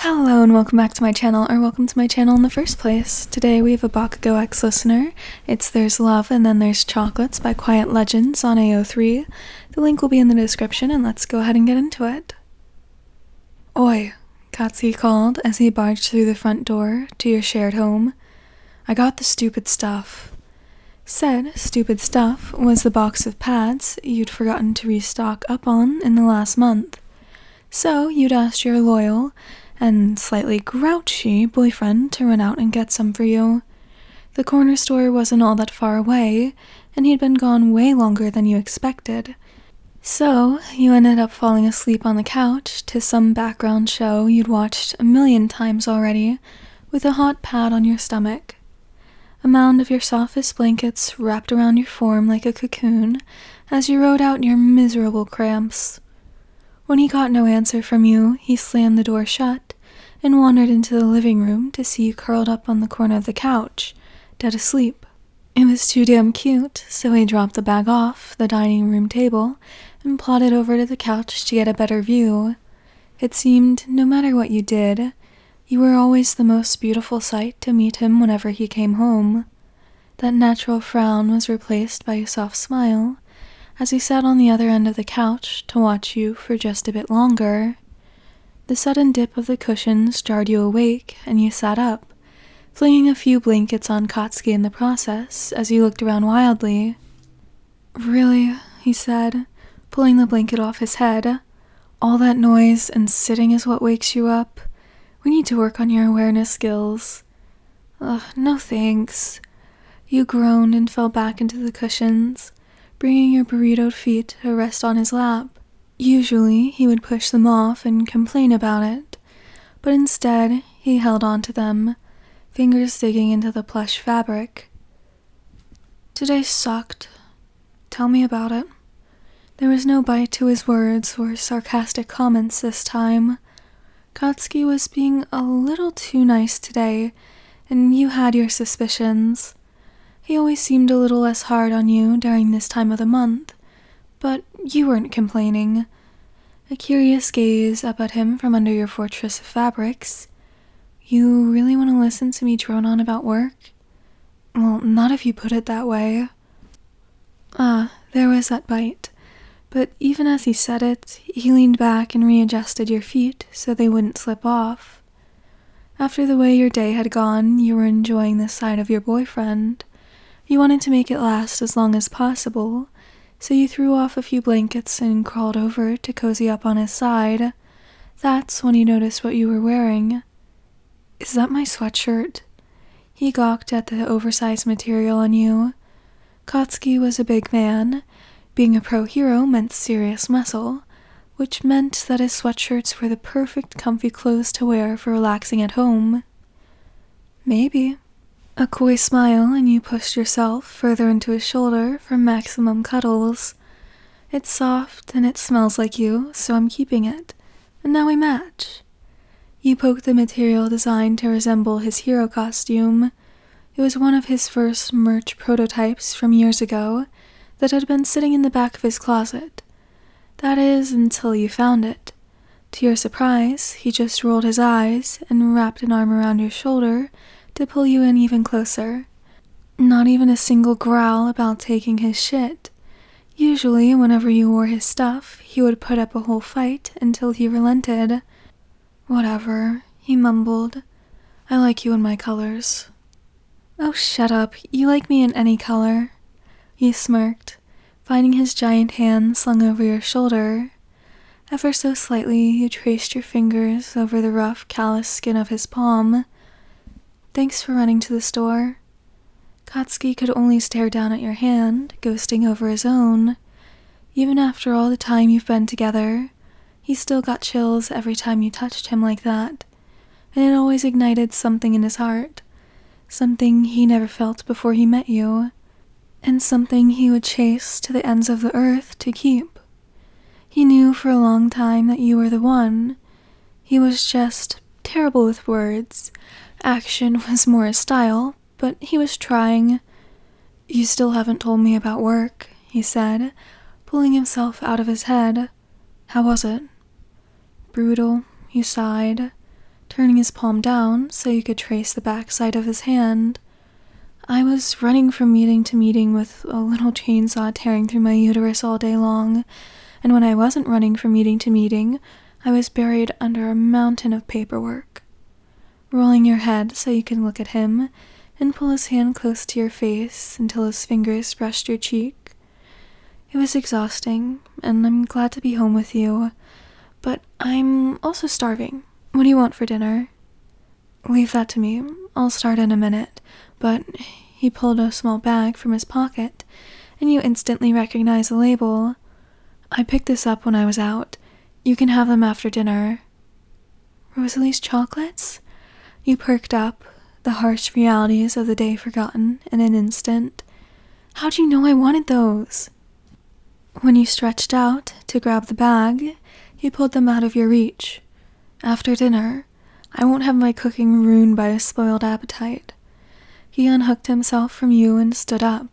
Hello and welcome back to my channel, or welcome to my channel in the first place. Today we have a Bakugo X listener. It's There's Love and Then There's Chocolates by Quiet Legends on AO3. The link will be in the description, and let's go ahead and get into it. Oi, Katsuki called as he barged through the front door to your shared home. I got the stupid stuff. Said stupid stuff was the box of pads you'd forgotten to restock up on in the last month. So you'd asked your loyal and slightly grouchy boyfriend to run out and get some for you. The corner store wasn't all that far away, and he'd been gone way longer than you expected. So you ended up falling asleep on the couch to some background show you'd watched a million times already, with a hot pad on your stomach. A mound of your softest blankets wrapped around your form like a cocoon as you rode out your miserable cramps. When he got no answer from you, he slammed the door shut and wandered into the living room to see you curled up on the corner of the couch, dead asleep. It was too damn cute, so he dropped the bag off the dining room table and plodded over to the couch to get a better view. It seemed no matter what you did, you were always the most beautiful sight to meet him whenever he came home. That natural frown was replaced by a soft smile as he sat on the other end of the couch to watch you for just a bit longer. The sudden dip of the cushions jarred you awake, and you sat up, flinging a few blankets on Katsuki in the process as you looked around wildly. Really, he said, pulling the blanket off his head. All that noise and sitting is what wakes you up. We need to work on your awareness skills. Ugh, no thanks. You groaned and fell back into the cushions, bringing your burritoed feet to rest on his lap. Usually, he would push them off and complain about it, but instead, he held on to them, fingers digging into the plush fabric. Today sucked. Tell me about it. There was no bite to his words or sarcastic comments this time. Katsuki was being a little too nice today, and you had your suspicions. He always seemed a little less hard on you during this time of the month, but you weren't complaining. A curious gaze up at him from under your fortress of fabrics. You really want to listen to me drone on about work? Well, not if you put it that way. There was that bite, but even as he said it, he leaned back and readjusted your feet so they wouldn't slip off. After the way your day had gone, you were enjoying this side of your boyfriend. You wanted to make it last as long as possible, so you threw off a few blankets and crawled over to cozy up on his side. That's when he noticed what you were wearing. Is that my sweatshirt? He gawked at the oversized material on you. Katsuki was a big man. Being a pro hero meant serious muscle, which meant that his sweatshirts were the perfect comfy clothes to wear for relaxing at home. Maybe. A coy smile, and you pushed yourself further into his shoulder for maximum cuddles. It's soft and it smells like you, so I'm keeping it. And now we match. You poked the material designed to resemble his hero costume. It was one of his first merch prototypes from years ago that had been sitting in the back of his closet. That is, until you found it. To your surprise, he just rolled his eyes and wrapped an arm around your shoulder to pull you in even closer. Not even a single growl about taking his shit. Usually, whenever you wore his stuff, he would put up a whole fight until he relented. Whatever, he mumbled. I like you in my colors. Oh, shut up. You like me in any color. He smirked, finding his giant hand slung over your shoulder. Ever so slightly, you traced your fingers over the rough, callous skin of his palm. Thanks for running to the store. Katsuki could only stare down at your hand, ghosting over his own. Even after all the time you've been together, he still got chills every time you touched him like that, and it always ignited something in his heart, something he never felt before he met you, and something he would chase to the ends of the earth to keep. He knew for a long time that you were the one. He was just terrible with words. Action was more his style, but he was trying. You still haven't told me about work, he said, pulling himself out of his head. How was it? Brutal, you sighed. turning his palm down so you could trace the backside of his hand. I was running from meeting to meeting with a little chainsaw tearing through my uterus all day long, and when I wasn't running from meeting to meeting, I was buried under a mountain of paperwork. Rolling your head so you can look at him and pull his hand close to your face until his fingers brushed your cheek. It was exhausting, and I'm glad to be home with you, but I'm also starving. What do you want for dinner? Leave that to me. I'll start in a minute, but he pulled a small bag from his pocket, and you instantly recognize the label. I picked this up when I was out. You can have them after dinner. Rosalie's chocolates? You perked up, the harsh realities of the day forgotten in an instant. How'd you know I wanted those? When you stretched out to grab the bag, he pulled them out of your reach. After dinner, I won't have my cooking ruined by a spoiled appetite. He unhooked himself from you and stood up.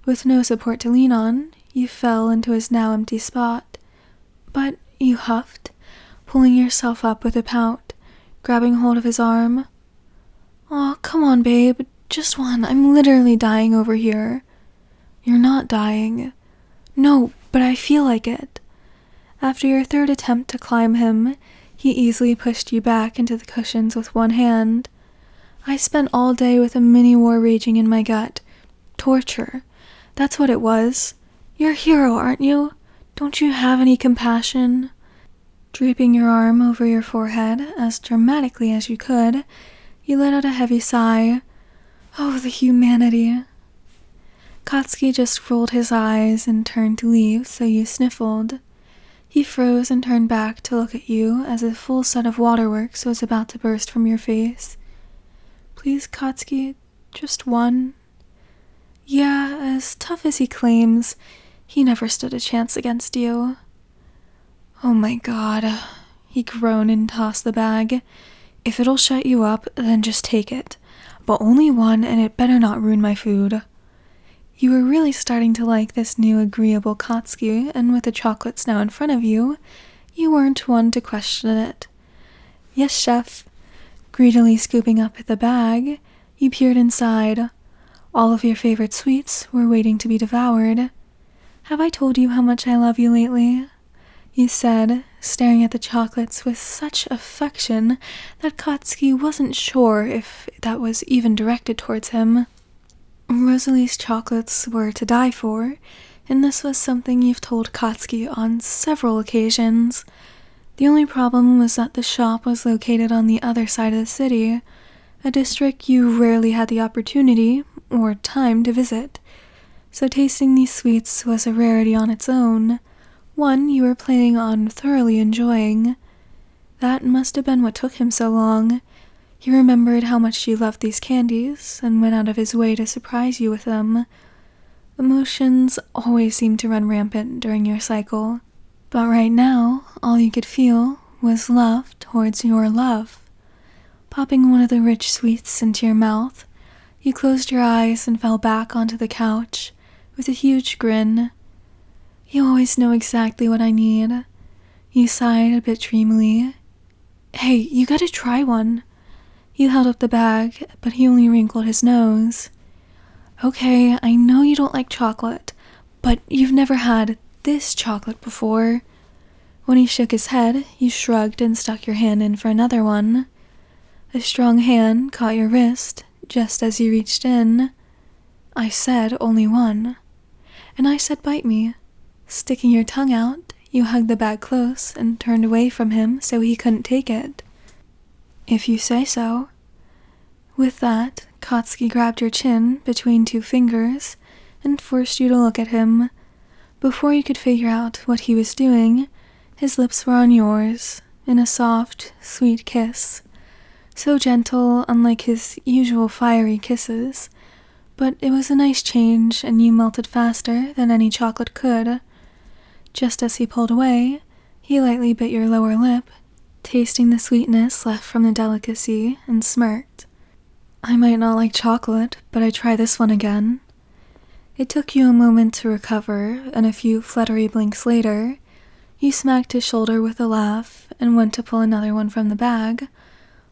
With no support to lean on, you fell into his now empty spot. But you huffed, pulling yourself up with a pout, grabbing hold of his arm. Aw, come on, babe. Just one. I'm literally dying over here. You're not dying. No, but I feel like it. After your third attempt to climb him, he easily pushed you back into the cushions with one hand. I spent all day with a mini-war raging in my gut. Torture. That's what it was. You're a hero, aren't you? Don't you have any compassion? Draping your arm over your forehead as dramatically as you could, you let out a heavy sigh. Oh, the humanity. Katsuki just rolled his eyes and turned to leave, so you sniffled. He froze and turned back to look at you as a full set of waterworks was about to burst from your face. Please, Katsuki, just one. Yeah, as tough as he claims, he never stood a chance against you. Oh my god, he groaned and tossed the bag. If it'll shut you up, then just take it. But only one, and it better not ruin my food. You were really starting to like this new agreeable Katsuki, and with the chocolates now in front of you, you weren't one to question it. Yes, chef. Greedily scooping up the bag, you peered inside. All of your favorite sweets were waiting to be devoured. Have I told you how much I love you lately? You said, staring at the chocolates with such affection that Katsuki wasn't sure if that was even directed towards him. Rosalie's chocolates were to die for, and this was something you've told Katsuki on several occasions. The only problem was that the shop was located on the other side of the city, a district you rarely had the opportunity or time to visit. So tasting these sweets was a rarity on its own, one you were planning on thoroughly enjoying. That must have been what took him so long. He remembered how much you loved these candies and went out of his way to surprise you with them. Emotions always seemed to run rampant during your cycle, but right now, all you could feel was love towards your love. Popping one of the rich sweets into your mouth, you closed your eyes and fell back onto the couch with a huge grin. You always know exactly what I need. You sighed a bit dreamily. Hey, you gotta try one. You held up the bag, but he only wrinkled his nose. Okay, I know you don't like chocolate, but you've never had this chocolate before. When he shook his head, you shrugged and stuck your hand in for another one. A strong hand caught your wrist just as you reached in. I said only one. And I said bite me. Sticking your tongue out, you hugged the bag close and turned away from him so he couldn't take it. If you say so. With that, Katsuki grabbed your chin between two fingers and forced you to look at him. Before you could figure out what he was doing, his lips were on yours, in a soft, sweet kiss. So gentle, unlike his usual fiery kisses, but it was a nice change and you melted faster than any chocolate could. Just as he pulled away, he lightly bit your lower lip, tasting the sweetness left from the delicacy, and smirked. I might not like chocolate, but I'd try this one again. It took you a moment to recover, and a few fluttery blinks later, you smacked his shoulder with a laugh and went to pull another one from the bag,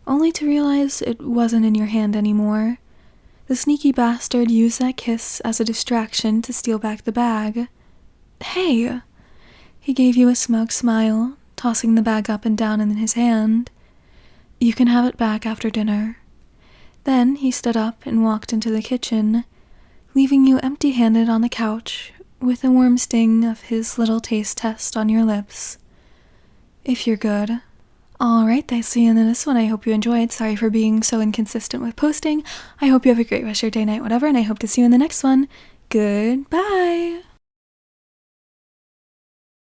only to realize it wasn't in your hand anymore. The sneaky bastard used that kiss as a distraction to steal back the bag. Hey! He gave you a smug smile, tossing the bag up and down in his hand. You can have it back after dinner. Then he stood up and walked into the kitchen, leaving you empty-handed on the couch, with a warm sting of his little taste test on your lips. If you're good. Alright, that's the end of this one. I hope you enjoyed. Sorry for being so inconsistent with posting. I hope you have a great rest of your day, night, whatever, and I hope to see you in the next one. Goodbye!